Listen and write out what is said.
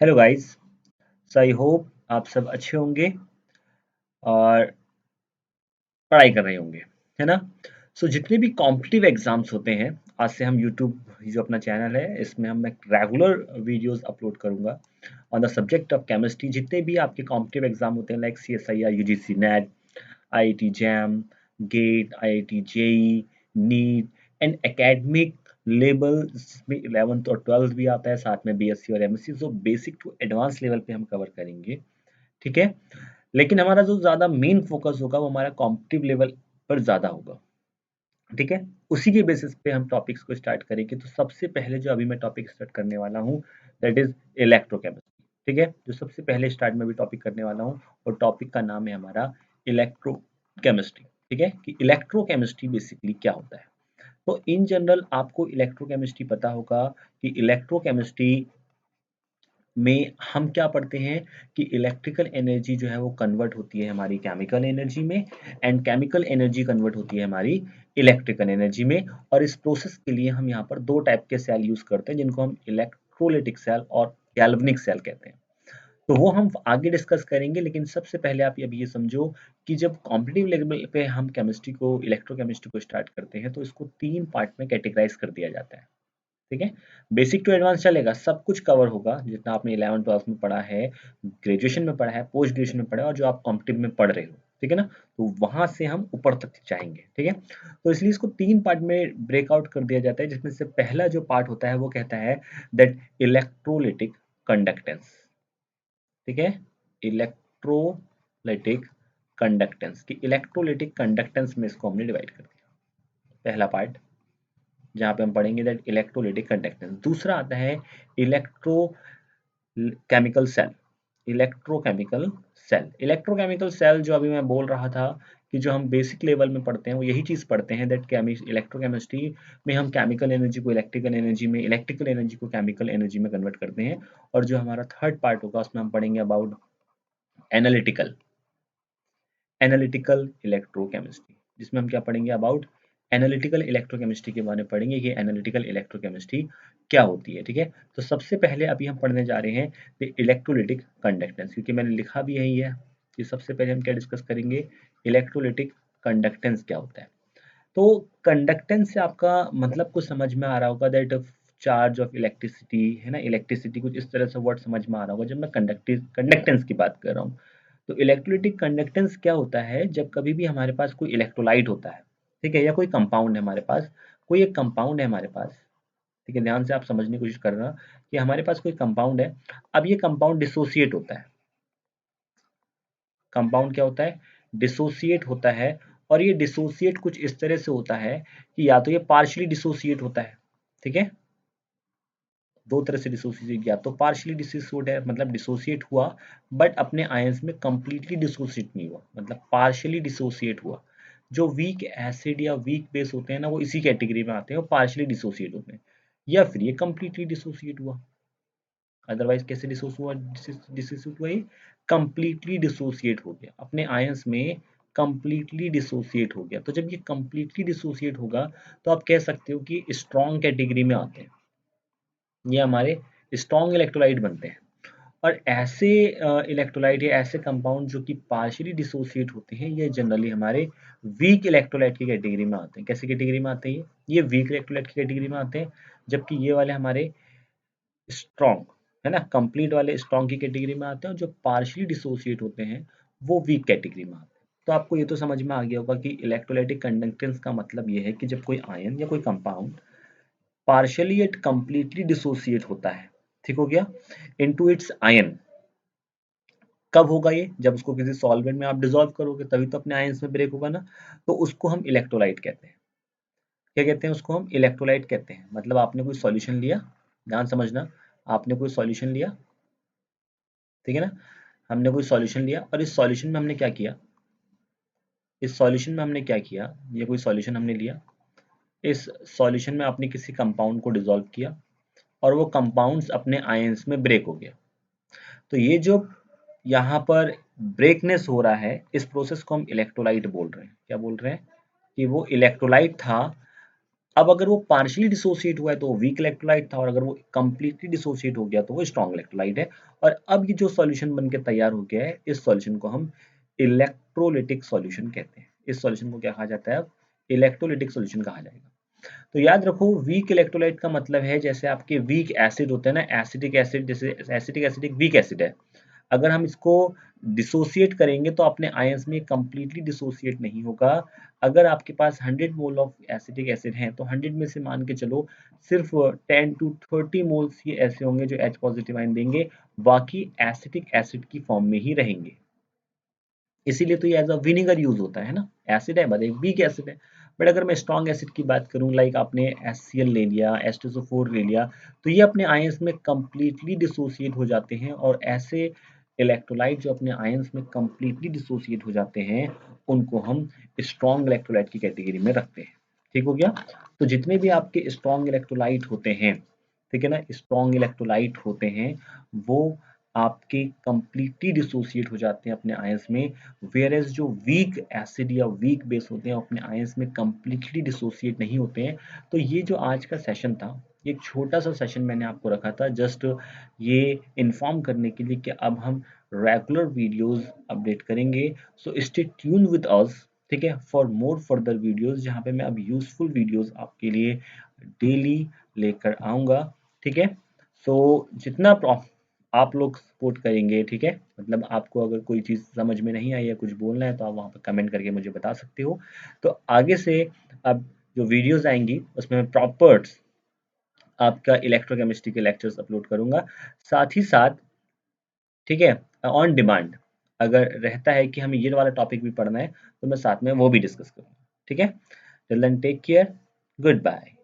Hello guys. So I hope आप सब अच्छे होंगे और पढ़ाई कर रहे होंगे, है ना? सो जितने भी कॉम्पिटिटिव एग्जाम्स होते हैं, आज से हम यूट्यूब जो अपना चैनल है इसमें हम एक रेगुलर वीडियोस अपलोड करूंगा on the subject of chemistry. जितने भी आपके कॉम्पिटिटिव एग्जाम होते हैं like CSIR, UGC NET, IIT JAM, GATE, IIT JEE, NEET and academic level में 11th और 12th भी आता है, साथ में BSc और MSc। जो बेसिक टू एडवांस लेवल पे हम कवर करेंगे, ठीक है? लेकिन हमारा जो ज़्यादा मेन फ़ोकस होगा वो हमारा कॉम्पिटिटिव लेवल पर ज़्यादा होगा, ठीक है? उसी के बेसिस पे हम टॉपिक्स को स्टार्ट करेंगे। तो सबसे पहले जो अभी मैं टॉपिक स्टार्ट करने वाला हूँ दैट इज़ इलेक्ट्रोकेमिस्ट्री, ठीक है? जो सबसे पहले स्टार्ट में भी टॉपिक करने वाला हूँ और टॉपिक का नाम है हमारा इलेक्ट्रोकेमिस्ट्री, ठीक है? कि इलेक्ट्रोकेमिस्ट्री बेसिकली क्या होता है? तो इन जनरल आपको इलेक्ट्रोकेमिस्ट्री पता होगा कि इलेक्ट्रोकेमिस्ट्री में हम क्या पढ़ते हैं कि इलेक्ट्रिकल एनर्जी जो है वो कन्वर्ट होती है हमारी केमिकल एनर्जी में एंड केमिकल एनर्जी कन्वर्ट होती है हमारी इलेक्ट्रिकल एनर्जी में। और इस प्रोसेस के लिए हम यहाँ पर दो टाइप के सेल यूज करते हैं जिनको हम इलेक्ट्रोलिटिक सेल और गैल्वेनिक सेल कहते हैं। तो वो हम आगे डिस्कस करेंगे, लेकिन सबसे पहले आप अभी ये समझो कि जब कॉम्पिटिटिव लेवल पे हम केमिस्ट्री को इलेक्ट्रोकेमिस्ट्री को स्टार्ट करते हैं तो इसको तीन पार्ट में कैटेगराइज कर दिया जाता है, ठीक है? बेसिक टू एडवांस चलेगा, सब कुछ कवर होगा जितना आपने 11 12 में पढ़ा है, ग्रेजुएशन में पढ़ा है, पोस्ट ग्रेजुएशन में पढ़ा है और जो आप कॉम्पिटिटिव में पढ़ रहे हो, ठीक है ना? तो वहां से हम ऊपर तक जाएंगे, ठीक है? तो इसलिए इसको तीन पार्ट में ब्रेकआउट कर दिया जाता है, जिसमें से पहला जो पार्ट होता है वो कहता है दैट इलेक्ट्रोलिटिक कंडक्टेंस, ठीक है? इलेक्ट्रोलिटिक कंडक्टेंस की इलेक्ट्रोलिटिक कंडक्टेंस में इसको हमने डिवाइड कर दिया, पहला पार्ट जहाँ पे हम पढ़ेंगे दैट इलेक्ट्रोलिटिक कंडक्टेंस। दूसरा आता है electro chemical cell, electrochemical cell. Electrochemical cell जो अभी मैं बोल रहा था कि जो हम बेसिक लेवल में पढ़ते हैं वो यही चीज पढ़ते हैं दैट इलेक्ट्रोकेमिस्ट्री में हम केमिकल एनर्जी को इलेक्ट्रिकल एनर्जी में, इलेक्ट्रिकल एनर्जी को केमिकल एनर्जी में कन्वर्ट करते हैं। और जो हमारा थर्ड पार्ट होगा उसमें हम पढ़ेंगे अबाउट एनालिटिकल, एनालिटिकल इलेक्ट्रोकेमिस्ट्री, जिसमें हम क्या पढ़ेंगे अबाउट एनालिटिकल इलेक्ट्रोकेमिस्ट्री के बारे में पढ़ेंगे कि एनालिटिकल इलेक्ट्रोकेमिस्ट्री क्या होती है, ठीक है? तो सबसे पहले अभी हम पढ़ने जा रहे हैं द इलेक्ट्रोलिटिक कंडक्टेंस, क्योंकि मैंने लिखा भी यही है कि सबसे पहले हम क्या डिस्कस करेंगे, इलेक्ट्रोलिटिक कंडक्टेंस क्या होता है। तो कंडक्टेंस से आपका मतलब कुछ समझ में आ रहा होगा दैट चार्ज ऑफ इलेक्ट्रिसिटी, है ना? इलेक्ट्रिसिटी कुछ इस तरह से वर्ड समझ में आ रहा होगा जब मैं कंडक्टेंस की बात कर रहा हूँ। तो इलेक्ट्रोलिटिक कंडक्टेंस क्या होता है, जब कभी भी हमारे पास कोई इलेक्ट्रोलाइट होता है, ठीक है, या कोई कंपाउंड है हमारे पास, कोई एक कंपाउंड है हमारे पास, ठीक है? ध्यान से आप समझने की कोशिश करना कि हमारे पास कोई कंपाउंड है। अब ये कंपाउंड डिसोसिएट होता है, कंपाउंड क्या होता है, डिसोसिएट होता है। और ये डिसोसिएट कुछ इस तरह से होता है कि या तो ये पार्शियली डिसोसिएट होता है, ठीक है? दो तरह से डिसोसिएट, या तो पार्शियली डिसोसिएट है मतलब डिसोसिएट हुआ बट अपने आयंस में कंप्लीटली डिसोसिएट नहीं हुआ, मतलब पार्शियली डिसोसिएट हुआ। जो वीक एसिड या वीक बेस होते हैं ना वो इसी कैटेगरी में आते हैं, वो पार्शियली डिसोसिएट होते हैं। या फिर ये कंप्लीटली डिसोसिएट हुआ, अदरवाइज कैसे डिसोसिएट हुआ, ये कंप्लीटली डिसोसिएट हो गया, अपने आयंस में कंप्लीटली डिसोसिएट हो गया। तो जब ये कंप्लीटली डिसोसिएट होगा तो आप कह सकते हो कि स्ट्रॉन्ग कैटेगरी में आते हैं, ये हमारे स्ट्रॉन्ग इलेक्ट्रोलाइट बनते हैं। और ऐसे इलेक्ट्रोलाइट या ऐसे कंपाउंड जो कि पार्शियली डिसोसिएट होते हैं ये जनरली हमारे वीक इलेक्ट्रोलाइट की कैटेगरी में आते हैं। कैसी कैटेगरी में आते हैं ये वीक इलेक्ट्रोलाइट की कैटेगरी में आते हैं, जबकि ये वाले हमारे स्ट्रॉन्ग, है ना, कंप्लीट वाले स्ट्रॉन्ग की कैटेगरी में आते हैं। और जो पार्शियली डिसोसिएट होते हैं वो वीक कैटेगरी में आते हैं। तो आपको ये तो समझ में आ गया होगा कि इलेक्ट्रोलाइटिक कंडक्टेंस का मतलब ये है कि जब कोई आयन या कोई compound partially at completely dissociate होता है, ठीक हो गया, इनटू इट्स आयन। कब होगा ये, जब उसको किसी सॉल्वेंट में आप डिसॉल्व करोगे तभी तो अपने आयंस में ब्रेक होगा ना। तो उसको हम इलेक्ट्रोलाइट कहते हैं। क्या कहते हैं उसको, हम इलेक्ट्रोलाइट कहते हैं। मतलब आपने कोई सॉल्यूशन लिया, ध्यान समझना, आपने कोई सॉल्यूशन लिया, ठीक है ना, हमने कोई सॉल्यूशन लिया और इस सॉल्यूशन में हमने क्या किया, इस सॉल्यूशन में हमने क्या किया, ये कोई सॉल्यूशन हमने लिया, इस सॉल्यूशन में आपने किसी कंपाउंड को डिसॉल्व किया और वो कंपाउंड्स अपने आयंस में ब्रेक हो गया। तो ये जो यहाँ पर ब्रेकनेस हो रहा है इस प्रोसेस को हम इलेक्ट्रोलाइट बोल रहे हैं। क्या बोल रहे हैं कि वो इलेक्ट्रोलाइट था अब अगर वो पार्शियली डिसोसिएट हुआ है तो वो वीक इलेक्ट्रोलाइट था, और अगर वो कंप्लीटली डिसोसिएट हो गया तो वो स्ट्रॉन्ग इलेक्ट्रोलाइट है। और अब ये जो सॉल्यूशन बन के तैयार हो गया है, इस सॉल्यूशन को हम इलेक्ट्रोलिटिक सॉल्यूशन कहते हैं। इस सॉल्यूशन को क्या कहा जाता है? अब इलेक्ट्रोलिटिक सॉल्यूशन कहा जाएगा। तो याद रखो, वीक इलेक्ट्रोलाइट का मतलब है जैसे आपके वीक एसिड होते हैं ना, एसिटिक एसिड, जैसे एसिटिक एसिड एक वीक एसिड है। अगर हम इसको डिसोसिएट करेंगे तो अपने आयंस में कंप्लीटली डिसोसिएट नहीं होगा। अगर आपके पास 100 मोल ऑफ एसिटिक एसिड हैं तो 100 में से मान के चलो सिर्फ 10 टू 30 मोल्स ही ऐसे होंगे जो H पॉजिटिव आयन देंगे, बाकी एसिटिक एसिड की फॉर्म में ही रहेंगे। इसीलिए तो ये एज अ विनेगर यूज होता है ना, एसिड है बट एक वीक एसिड है। बट अगर मैं स्ट्रॉन्ग एसिड की बात करूं, लाइक आपने HCl ले लिया, H2SO4 ले लिया, तो ये अपने आयंस में कंप्लीटली डिसोसिएट हो जाते हैं, और ऐसे इलेक्ट्रोलाइट जो अपने आयंस में कंप्लीटली डिसोसिएट हो जाते हैं, उनको हम स्ट्रॉन्ग इलेक्ट्रोलाइट की कैटेगरी में रखते हैं। ठीक हो गया? तो जितने भी आपके स्ट्रॉन्ग इलेक्ट्रोलाइट होते हैं, ठीक है ना, स्ट्रॉन्ग इलेक्ट्रोलाइट होते हैं, वो आपके कंप्लीटली डिसोसिएट हो जाते हैं अपने आयंस में। वेयर एज जो वीक एसिड या वीक बेस होते हैं अपने आयंस में कंप्लीटली डिसोसिएट नहीं होते हैं। तो ये जो आज का सेशन था, ये एक छोटा सा सेशन मैंने आपको रखा था जस्ट ये इन्फॉर्म करने के लिए कि अब हम रेगुलर वीडियोस अपडेट करेंगे। So stay tune with us, ठीक है, फॉर मोर फर्दर वीडियोस, जहाँ पे मैं अब यूजफुल वीडियोस आपके लिए डेली लेकर आऊँगा। ठीक है? सो जितना आप लोग सपोर्ट करेंगे, ठीक है, मतलब आपको अगर कोई चीज़ समझ में नहीं आई है, कुछ बोलना है, तो आप वहाँ पे कमेंट करके मुझे बता सकते हो। तो आगे से अब जो वीडियोस आएंगी उसमें मैं प्रॉपर आपका इलेक्ट्रोकेमिस्ट्री के लेक्चर्स अपलोड करूंगा। साथ ही साथ, ठीक है, ऑन डिमांड अगर रहता है कि हमें ये वाला टॉपिक भी पढ़ना है, तो मैं साथ में वो भी डिस्कस करूंगा। ठीक है? Till then take care, good bye.